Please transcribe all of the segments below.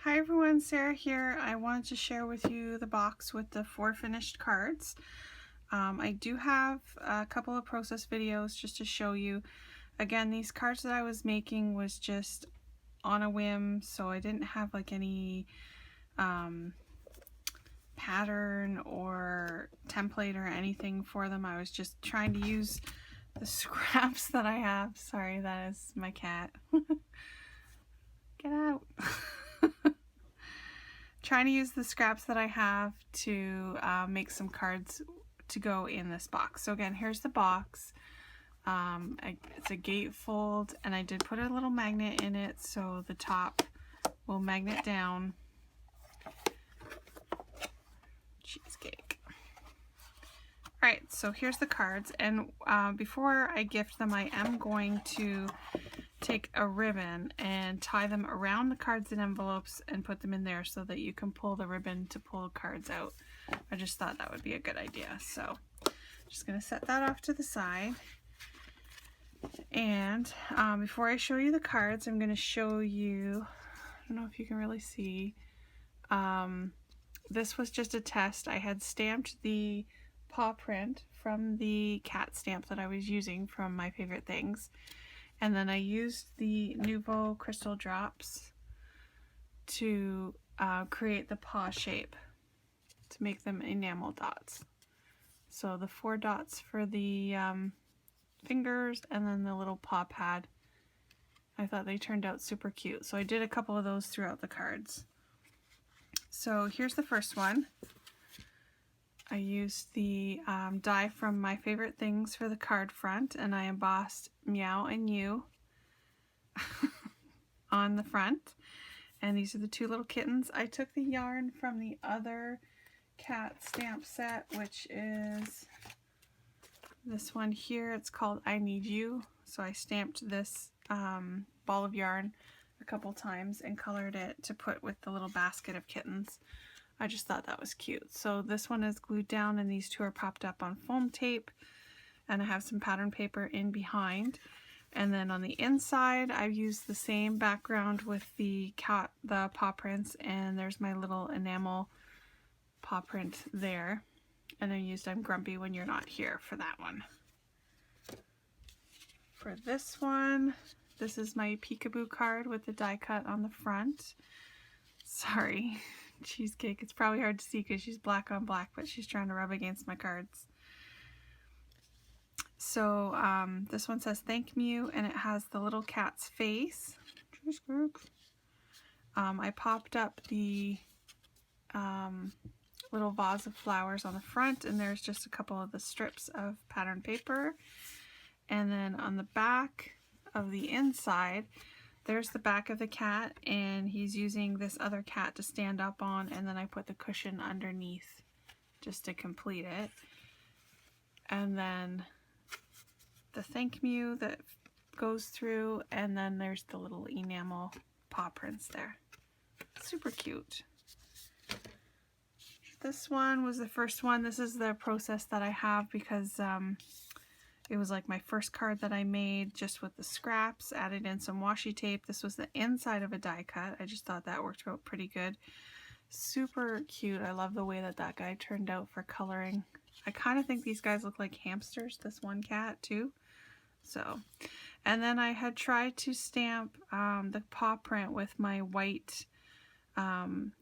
Hi everyone, Sarah here. I wanted to share with you the box with the 4 finished cards. I do have a couple of process videos just to show you. Again, these cards that I was making was just on a whim, so I didn't have like any pattern or template or anything for them. I was just trying to use the scraps that I have. Sorry, that is my cat. Get out. Trying to use the scraps that I have to make some cards to go in this box. So again, here's the box. It's a gatefold, and I did put a little magnet in it so the top will magnet down. Cheesecake. Alright, so here's the cards, and before I gift them, I am going to take a ribbon and tie them around the cards and envelopes and put them in there so that you can pull the ribbon to pull cards out. I just thought that would be a good idea. So I'm just going to set that off to the side. And before I show you the cards, I'm going to show you, I don't know if you can really see, this was just a test. I had stamped the paw print from the cat stamp that I was using from My Favorite Things. And then I used the Nouveau crystal drops to create the paw shape, to make them enamel dots. So the 4 dots for the fingers and then the little paw pad. I thought they turned out super cute. So I did a couple of those throughout the cards. So here's the first one. I used the die from My Favorite Things for the card front, and I embossed Meow and You on the front. And these are the 2 little kittens. I took the yarn from the other cat stamp set, which is this one here. It's called I Need You. So I stamped this ball of yarn a couple times and colored it to put with the little basket of kittens. I just thought that was cute. So this one is glued down and these 2 are popped up on foam tape, and I have some pattern paper in behind. And then on the inside I've used the same background with the paw prints, and there's my little enamel paw print there. And I used I'm Grumpy When You're Not Here for that one. For this one, this is my peekaboo card with the die cut on the front. Sorry. Cheesecake. It's probably hard to see because she's black on black, but she's trying to rub against my cards. So this one says thank you, and it has the little cat's face. I popped up the little vase of flowers on the front, and there's just a couple of the strips of pattern paper. And then on the back of the inside, there's the back of the cat, and he's using this other cat to stand up on, and then I put the cushion underneath just to complete it. And then the thank you that goes through, and then there's the little enamel paw prints there. Super cute. This one was the first one. This is the process that I have because it was like my first card that I made just with the scraps, added in some washi tape. This was the inside of a die cut. I just thought that worked out pretty good. Super cute. I love the way that that guy turned out for coloring. I kind of think these guys look like hamsters, this one cat too. So, and then I had tried to stamp the paw print with my white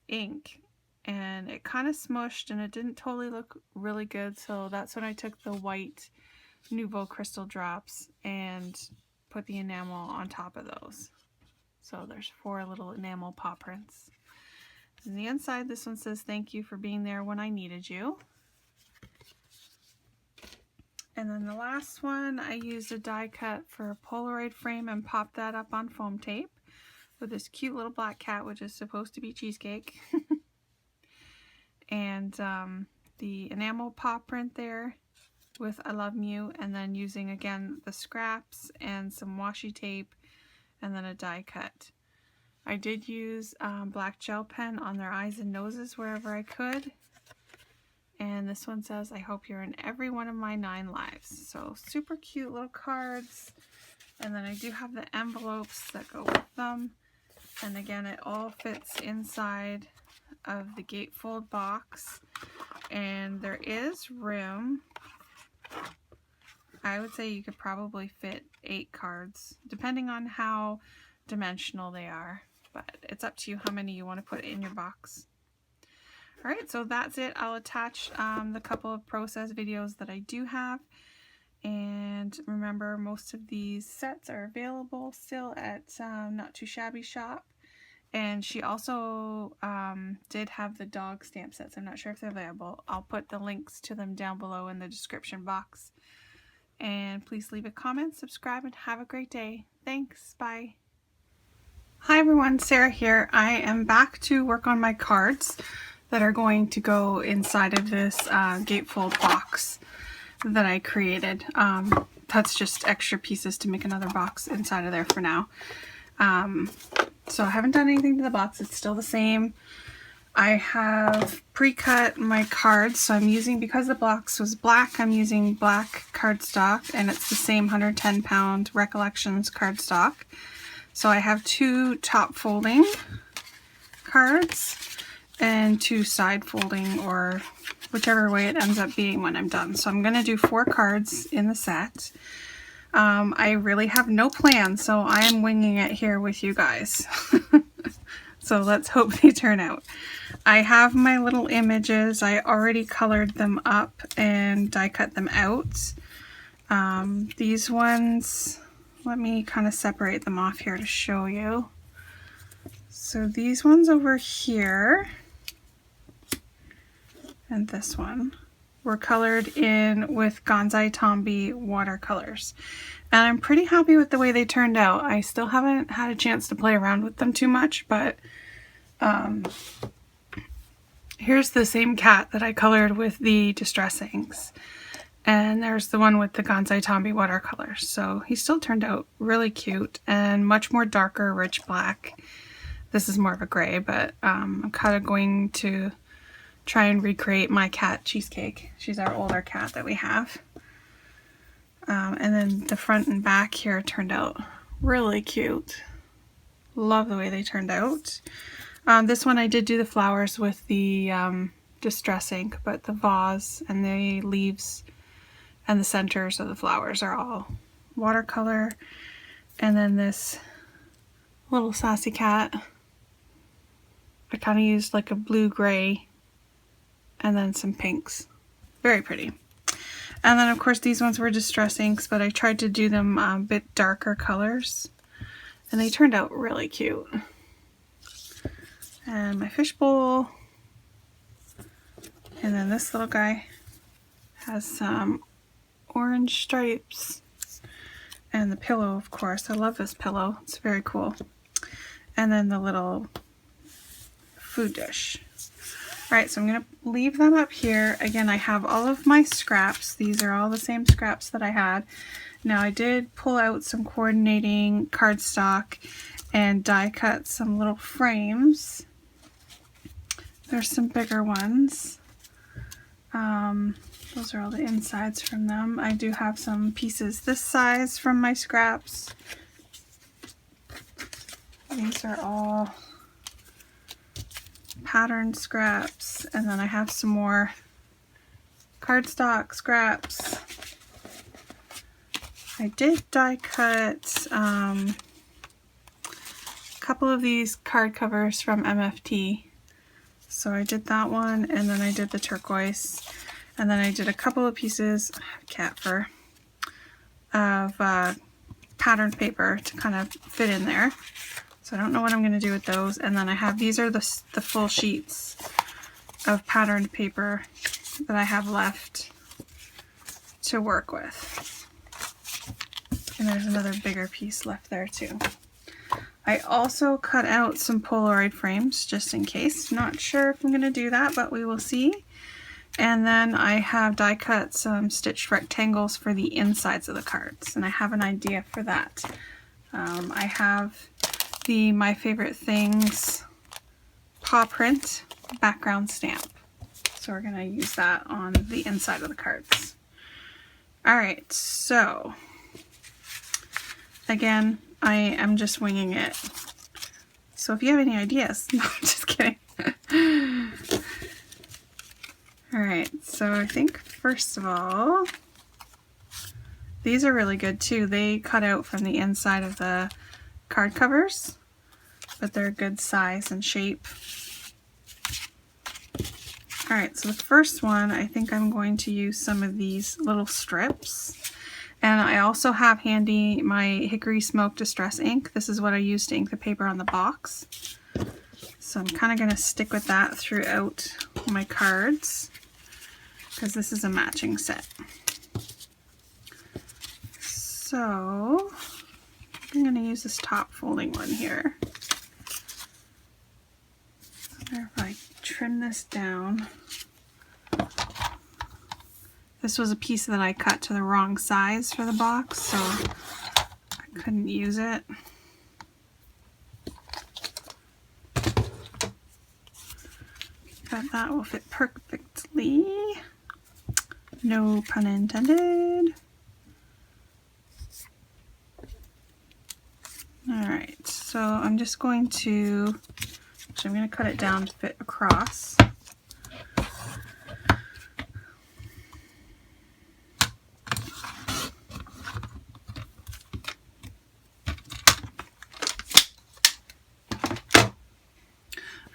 ink, and it kind of smushed and it didn't totally look really good. So that's when I took the white Nouveau crystal drops and put the enamel on top of those. So there's 4 little enamel paw prints. On the inside, this one says thank you for being there when I needed you. And then the last one, I used a die cut for a Polaroid frame and popped that up on foam tape with this cute little black cat, which is supposed to be Cheesecake. And the enamel paw print there with I Love You, and then using again the scraps and some washi tape and then a die cut. I did use black gel pen on their eyes and noses wherever I could. And this one says, I hope you're in every one of my 9 lives. So super cute little cards. And then I do have the envelopes that go with them. And again, it all fits inside of the gatefold box, and there is room. I would say you could probably fit 8 cards, depending on how dimensional they are, but it's up to you how many you want to put in your box. Alright, so that's it. I'll attach the couple of process videos that I do have. And remember, most of these sets are available still at Not2Shabby shop. And she also did have the dog stamp sets. I'm not sure if they're available. I'll put the links to them down below in the description box. And please leave a comment, subscribe, and have a great day. Thanks. Bye. Hi everyone, Sarah here. I am back to work on my cards that are going to go inside of this gatefold box that I created. That's just extra pieces to make another box inside of there for now. So I haven't done anything to the box. It's still the same. I have pre-cut my cards, so I'm using, because the box was black, I'm using black cardstock, and it's the same 110 pound Recollections cardstock. So I have 2 top folding cards and 2 side folding, or whichever way it ends up being when I'm done. So I'm going to do 4 cards in the set. I really have no plan, so I am winging it here with you guys. So let's hope they turn out. I have my little images. I already colored them up and die cut them out. These ones, let me kind of separate them off here to show you. So these ones over here and this one were colored in with Gonzai Tombi watercolors. And I'm pretty happy with the way they turned out. I still haven't had a chance to play around with them too much, but here's the same cat that I colored with the Distress Inks. And there's the one with the Gonzai Tombi watercolors. So he still turned out really cute and much more darker, rich black. This is more of a gray, but I'm kind of going to try and recreate my cat Cheesecake. She's our older cat that we have. And then the front and back here turned out really cute. Love the way they turned out. This one I did do the flowers with the Distress Ink, but the vase and the leaves and the centers of the flowers are all watercolor. And then this little sassy cat, I kind of used like a blue-gray and then some pinks. Very pretty. And then of course these ones were Distress Inks, but I tried to do them a bit darker colors, and they turned out really cute. And my fishbowl, and then this little guy has some orange stripes, and the pillow, of course. I love this pillow, it's very cool. And then the little food dish. Alright, so I'm going to leave them up here. Again, I have all of my scraps. These are all the same scraps that I had. Now I did pull out some coordinating cardstock and die cut some little frames. There's some bigger ones. Those are all the insides from them. I do have some pieces this size from my scraps. These are all pattern scraps, and then I have some more cardstock scraps. I did die cut a couple of these card covers from MFT. So I did that one, and then I did the turquoise, and then I did a couple of pieces, cat fur, of patterned paper to kind of fit in there. So I don't know what I'm going to do with those. And then I have, these are the full sheets of patterned paper that I have left to work with. And there's another bigger piece left there too. I also cut out some Polaroid frames just in case. Not sure if I'm going to do that, but we will see. And then I have die cut some stitched rectangles for the insides of the cards, and I have an idea for that. I have the My Favorite Things paw print background stamp. So we're going to use that on the inside of the cards. Alright, so again, I am just winging it. So if you have any ideas, no, I'm just kidding. Alright, so I think first of all, these are really good too. They cut out from the inside of the card covers, but they're a good size and shape. Alright, so the first one, I think I'm going to use some of these little strips. And I also have handy my Hickory Smoke Distress ink. This is what I use to ink the paper on the box. So I'm kind of going to stick with that throughout my cards, because this is a matching set. So I'm going to use this top folding one here. If I trim this down. This was a piece that I cut to the wrong size for the box, so I couldn't use it. But that will fit perfectly. No pun intended. Alright, so I'm just going to, actually I'm going to cut it down to fit across.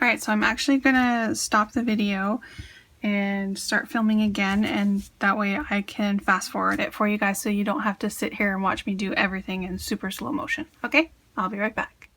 Alright, so I'm actually going to stop the video and start filming again, and that way I can fast forward it for you guys so you don't have to sit here and watch me do everything in super slow motion. Okay? I'll be right back.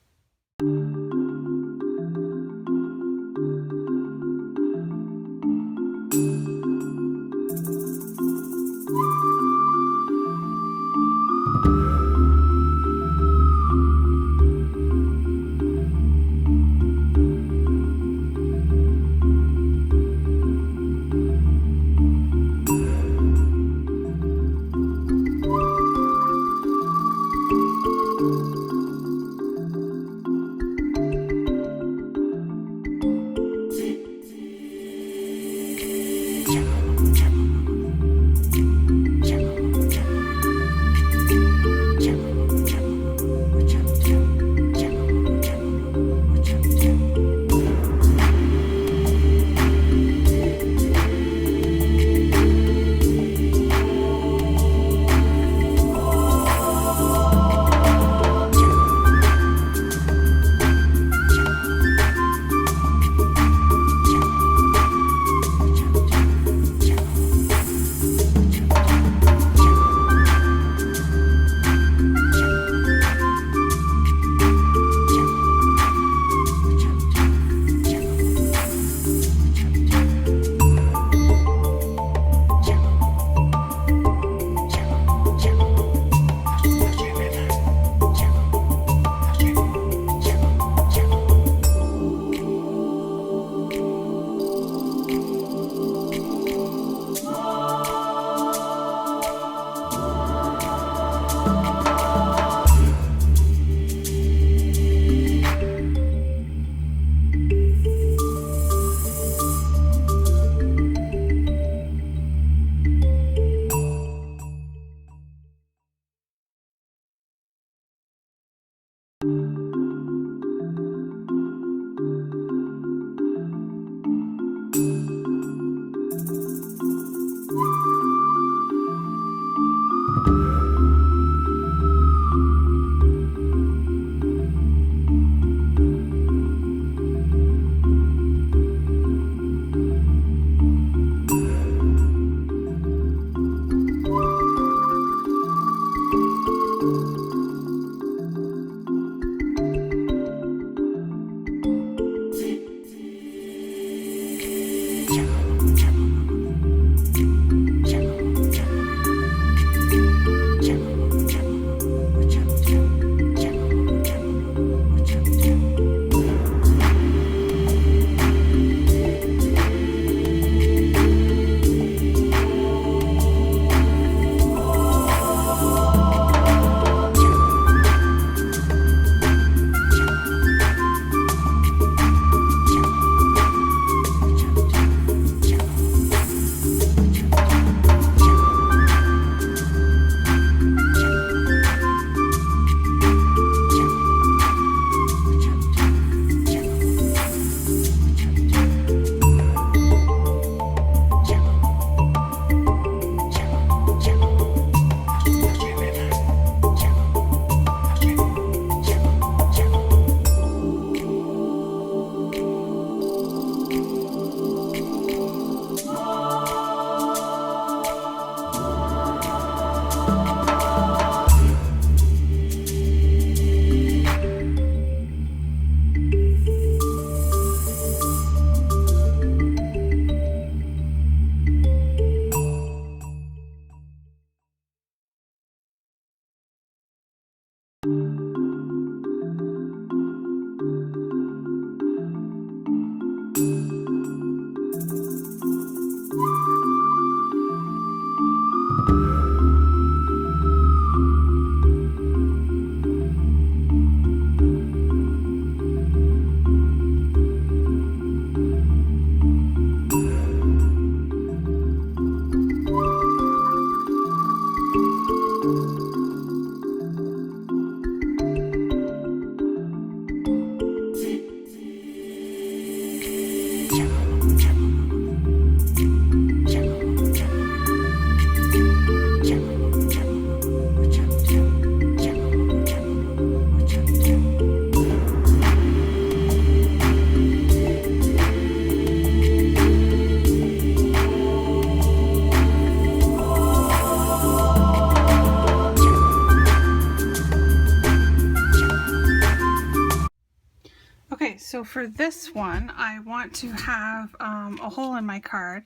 Okay, so for this one, I want to have a hole in my card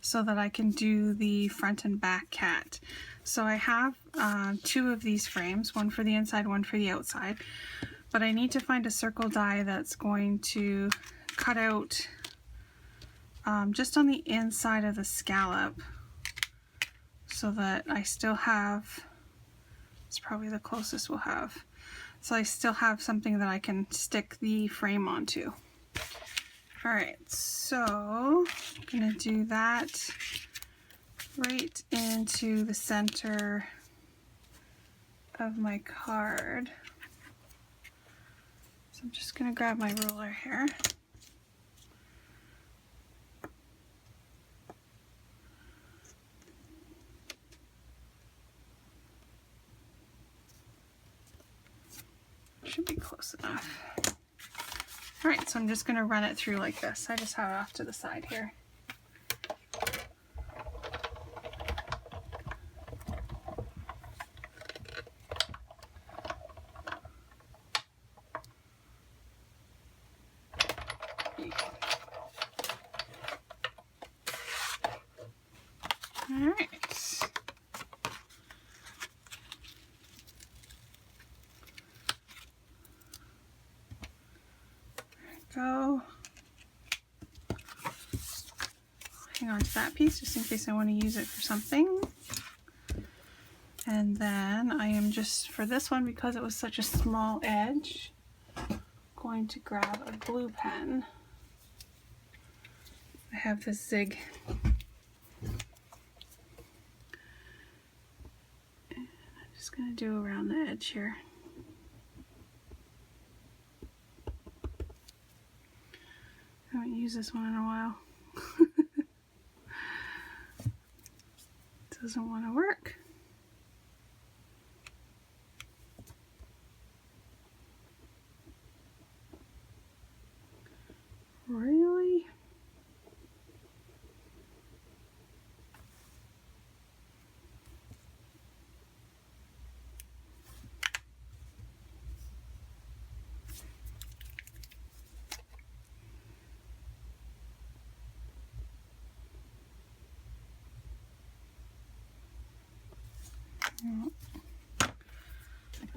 so that I can do the front and back cat. So I have two of these frames, one for the inside, one for the outside, but I need to find a circle die that's going to cut out just on the inside of the scallop so that I still have, it's probably the closest we'll have, so I still have something that I can stick the frame onto. Alright, so I'm going to do that right into the center of my card. So I'm just going to grab my ruler here. Should be close enough. Alright, so I'm just going to run it through like this. I just have it off to the side here. Alright. Go. Hang on to that piece just in case I want to use it for something. And then I am just, for this one, because it was such a small edge, going to grab a glue pen. I have this zig. And I'm just going to do around the edge here. I haven't used this one in a while. Doesn't want to work. Really?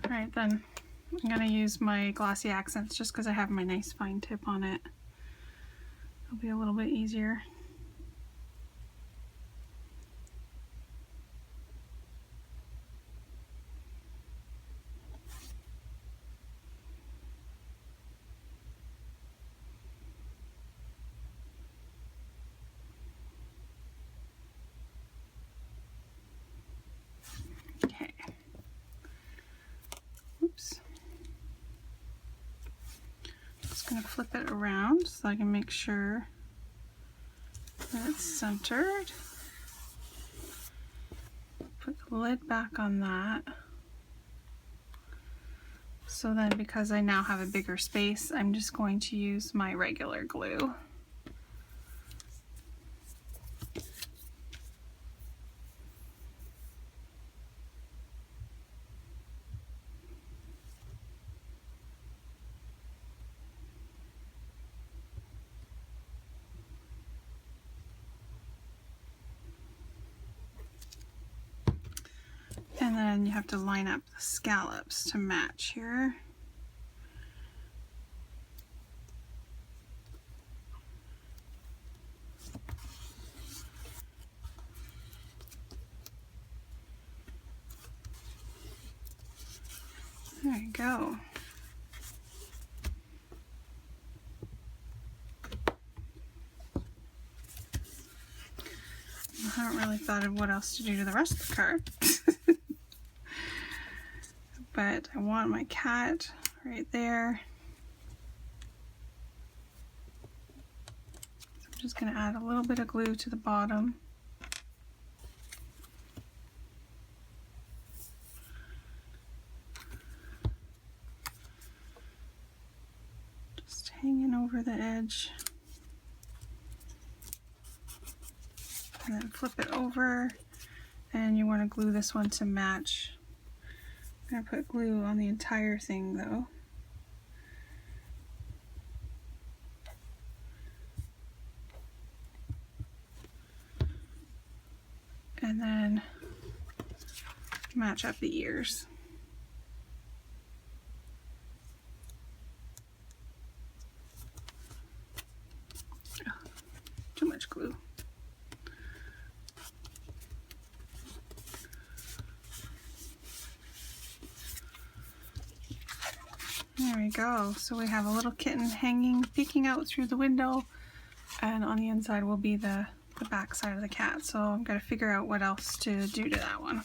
Alright then, I'm going to use my glossy accents just because I have my nice fine tip on it. It'll be a little bit easier. Okay. Oops. Just going to flip it around so I can make sure that it's centered. Put the lid back on that. So then, because I now have a bigger space, I'm just going to use my regular glue. And then you have to line up the scallops to match here. There you go. I haven't really thought of what else to do to the rest of the card. But I want my cat right there. So I'm just going to add a little bit of glue to the bottom. Just hanging over the edge. And then flip it over. And you want to glue this one to match. I'm going to put glue on the entire thing though. and then match up the ears. Oh, too much glue. There we go. So we have a little kitten hanging, peeking out through the window, and on the inside will be the back side of the cat. So I'm going to figure out what else to do to that one.